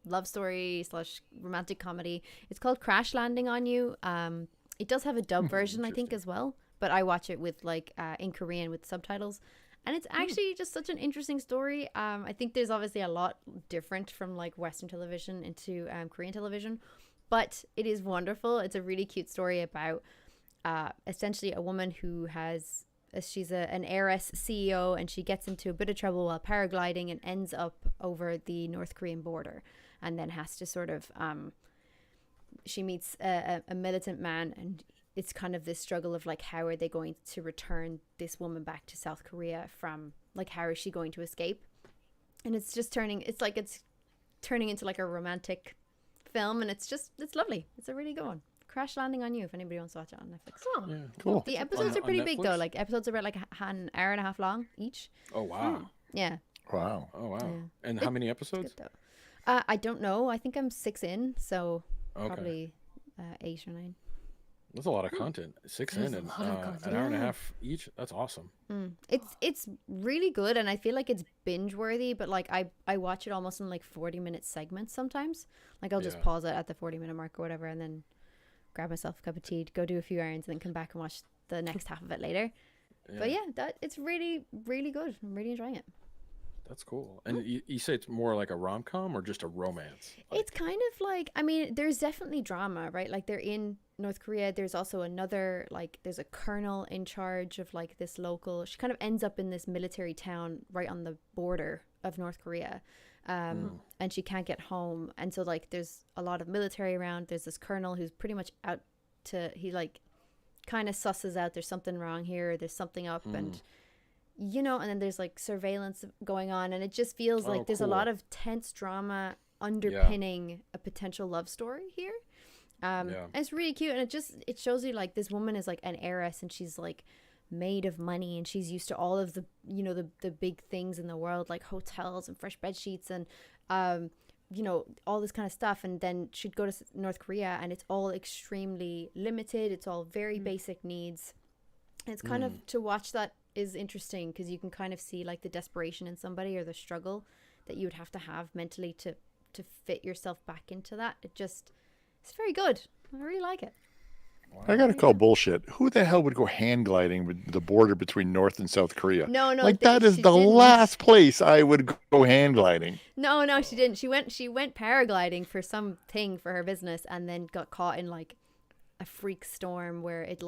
love story / romantic comedy. It's called Crash Landing on You. It does have a dub version, I think, as well, but I watch it with in Korean with subtitles, and it's actually just such an interesting story. I think there's obviously a lot different from like Western television into Korean television, but it is wonderful. It's a really cute story about essentially a woman who she's an heiress CEO, and she gets into a bit of trouble while paragliding and ends up over the North Korean border, and then has to sort of she meets a militant man, and it's kind of this struggle of like, how are they going to return this woman back to South Korea from, like, how is she going to escape? And it's turning into like a romantic film, and it's lovely. It's a really good one. Crash Landing on You, if anybody wants to watch it on Netflix. Oh, yeah, cool. The episodes are pretty big Netflix? though. Like episodes are about like an hour and a half long each. Oh wow. Yeah. Wow. Oh wow. Yeah. And how many episodes? Good, though. I don't know. I think I'm 6 in, so probably 8 or 9. That's a lot of content. 6 in and an hour and a half each. That's awesome. It's really good, and I feel like it's binge worthy. But like I watch it almost in like 40-minute segments sometimes. Like I'll just pause it at the 40-minute mark or whatever, and then grab myself a cup of tea, go do a few errands, and then come back and watch the next half of it later. But it's really, really good. I'm really enjoying it. That's cool. And you say it's more like a rom-com or just a romance? It's kind of like, I mean, there's definitely drama, right? Like they're in North Korea. There's also another, like, there's a colonel in charge of like this local. She kind of ends up in this military town right on the border of North Korea. And she can't get home. And so like there's a lot of military around. There's this colonel who's pretty much out he like kind of susses out there's something wrong here. There's something up and and then there's like surveillance going on, and it just feels like there's a lot of tense drama underpinning a potential love story here. And it's really cute, and it shows you like this woman is like an heiress, and she's like made of money, and she's used to all of the the big things in the world, like hotels and fresh bed sheets and all this kind of stuff, and then she'd go to North Korea, and it's all extremely limited. It's all very basic needs. And it's kind of, to watch that is interesting, because you can kind of see like the desperation in somebody, or the struggle that you would have to have mentally to fit yourself back into that. It's very good. I really like it. Wow. I gotta call bullshit. Who the hell would go hand gliding with the border between North and South Korea? No, like that is the last place I would go hand gliding. No, she didn't. She went paragliding for something for her business, and then got caught in like a freak storm where it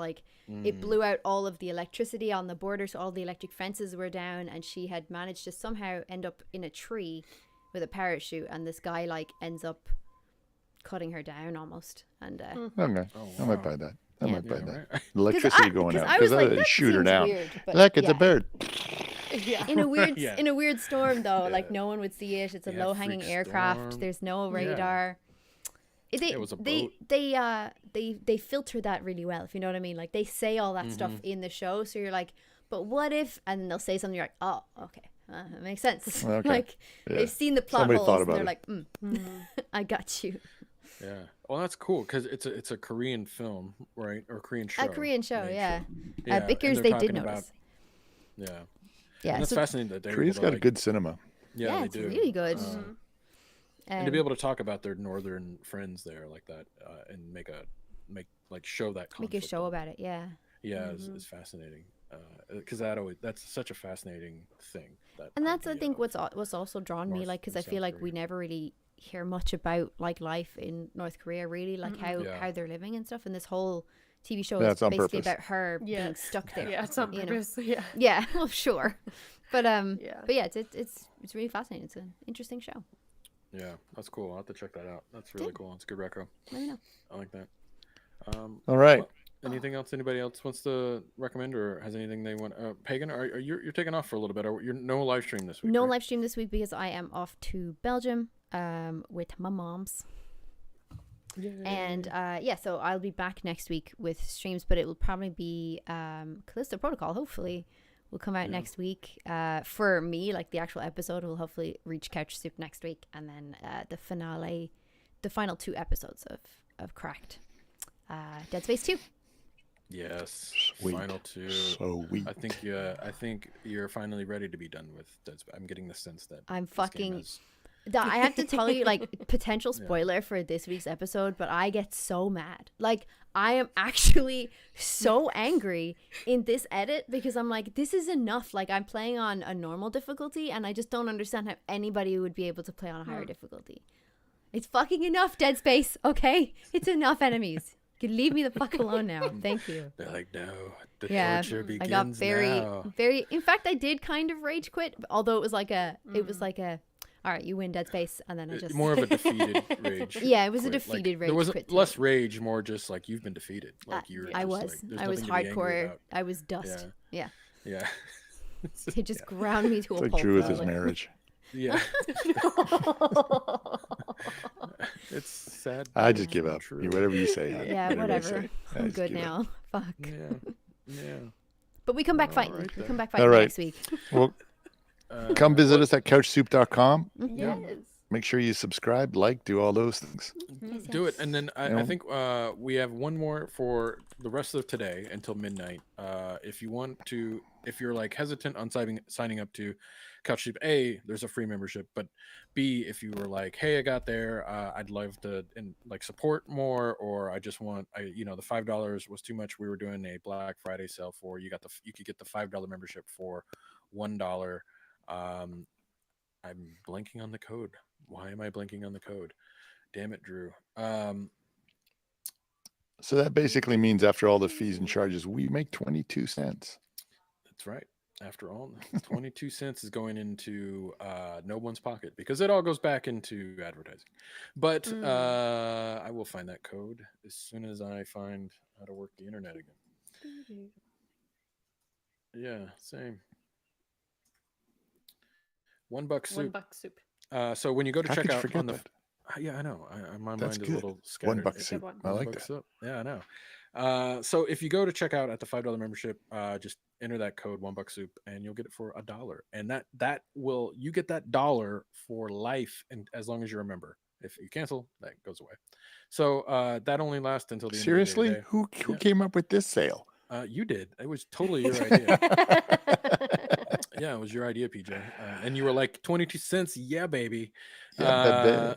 it blew out all of the electricity on the border, so all the electric fences were down, and she had managed to somehow end up in a tree with a parachute, and this guy like ends up cutting her down almost. And okay. I might buy that. I might buy that. Right. Electricity going out, because I was like, that shoot her seems down. weird, but Look, it's a bird. Yeah. in a weird Yeah. in a weird storm though. Yeah. Like no one would see it. It's a Yeah, low hanging freak aircraft. storm. There's no Yeah. radar. It was a they boat. they filter that really well, if you know what I mean. Like they say all that stuff in the show, so you're like, but what if? And then they'll say something, you're like, oh, okay, that makes sense. Okay. Like Yeah. they've seen the plot Somebody holes, thought and about they're it. like, I got you. Yeah. Well, that's cool because it's a Korean film, right? Or Korean show. A Korean show, made yeah. Yeah, and Vickers, they're they talking did about- notice. Yeah. Yeah, And that's so fascinating that they're Korea's able to, got a like- good cinema. Yeah, they it's do. really good. And to be able to talk about their northern friends there like that, and show that conflict. make a show about it, yeah. Yeah, is fascinating. Because that's such a fascinating thing. And that's I idea think of- what's also drawn me, North like, because I and feel South like we Korea. never really hear much about like life in North Korea, really, like Yeah. how they're living and stuff. And this whole TV show Yeah, is it's on basically purpose. about her Yeah. being stuck there. Yeah, it's on you know? purpose. Yeah. Yeah, well, sure, but Yeah. it's really fascinating. It's an interesting show. Yeah, that's cool. I'll have to check that out. That's really cool. It's a good reco. Let me know. I like that. All right. well, anything else anybody else wants to recommend or has anything they want? Pagan, are you're taking off for a little bit? You're no live stream this week. No right? live stream this week because I am off to Belgium with my mom's. And so I'll be back next week with streams, but it will probably be Callisto Protocol, hopefully, will come out next week. For me, like the actual episode will hopefully reach CouchSoup next week, and then the final 2 episodes of Cracked. Dead Space 2. Yes. Sweet. Final 2. Sweet. I think you're finally ready to be done with Dead Space. I'm getting the sense that I'm this game fucking... has- I have to tell you, like, potential spoiler for this week's episode, but I get so mad. Like, I am actually so angry in this edit because I'm like, this is enough. Like, I'm playing on a normal difficulty, and I just don't understand how anybody would be able to play on a higher difficulty. It's fucking enough, Dead Space, okay? It's enough enemies. You can leave me the fuck alone now. Thank you. They're like, no, the Yeah, torture begins I got now. very. In fact, I did kind of rage quit, although it was like a, all right, you win Dead Space, and then I just More of a defeated rage. Yeah, it was a quit. defeated rage There was quit. less rage, more just like you've been defeated. Like you're. I just was. Like, there's I was nothing to be angry hardcore. about. I was dust. Yeah. Yeah. It just ground me to It's a like pulp. Drew with though. his marriage. Yeah. It's sad. I but just it's give not up. true. Whatever you say. honey. Yeah, you whatever. say. I I'm just good give up. now. Fuck. Yeah. Yeah. But we come back fighting. right We then. come back fighting right. next week. Well, come visit us at couchsoup.com. Yes. Make sure you subscribe, like, do all those things. Do it, and then I know? think we have one more for the rest of today until midnight. If you want to, if you're like hesitant on signing up to CouchSoup, A, there's a free membership, but B, if you were like, hey, I got there, I'd love to support more, or I just want, the $5 was too much. We were doing a Black Friday sale for you could get the $5 membership for $1. I'm blanking on the code. Why am I blanking on the code? Damn it, Drew. So that basically means after all the fees and charges, we make 22 cents. That's right. After all, 22 cents is going into no one's pocket because it all goes back into advertising. But I will find that code as soon as I find how to work the internet again. Yeah, same. $1 soup. $1 soup. So when you go to How check could you out forget on the that? Yeah, I know. My That's mind is good. a little scattered. $1 soup. one. I like $1 that. soup. Yeah, I know. So if you go to check out at the $5 membership, just enter that code $1 soup and you'll get it for $1. And you get that $1 for life, and as long as you're a member. If you cancel, that goes away. So that only lasts until the Seriously? end of the Who Yeah. came up with this sale? You did. It was totally your idea. Yeah, it was your idea, PJ. And you were like 22 cents. Yeah, baby. Yeah,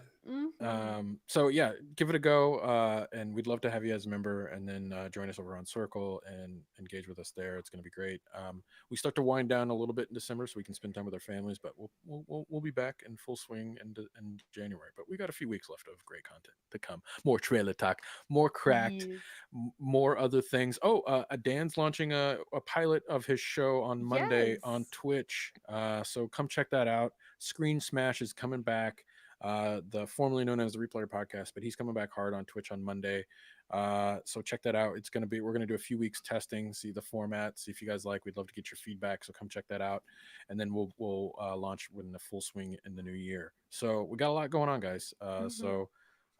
So yeah, give it a go. And we'd love to have you as a member, and then join us over on Circle and engage with us there. It's going to be great. We start to wind down a little bit in December so we can spend time with our families, but we'll be back in full swing in January. But we got a few weeks left of great content to come. More trailer talk, more Cracked, Yes. more other things. Dan's launching a pilot of his show on Monday Yes. on Twitch. So come check that out. Screen Smash is coming back. The formerly known as the Replayer Podcast, but he's coming back hard on Twitch on Monday. So check that out. We're gonna do a few weeks testing, see the format, see if you guys like. We'd love to get your feedback. So come check that out, and then we'll launch in the full swing in the new year. So we got a lot going on, guys. So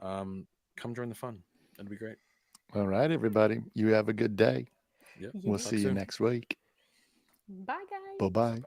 come join the fun. It'll be great. All right, everybody. You have a good day. Yep. We'll Talk see you soon. next week. Bye, guys. Bye bye.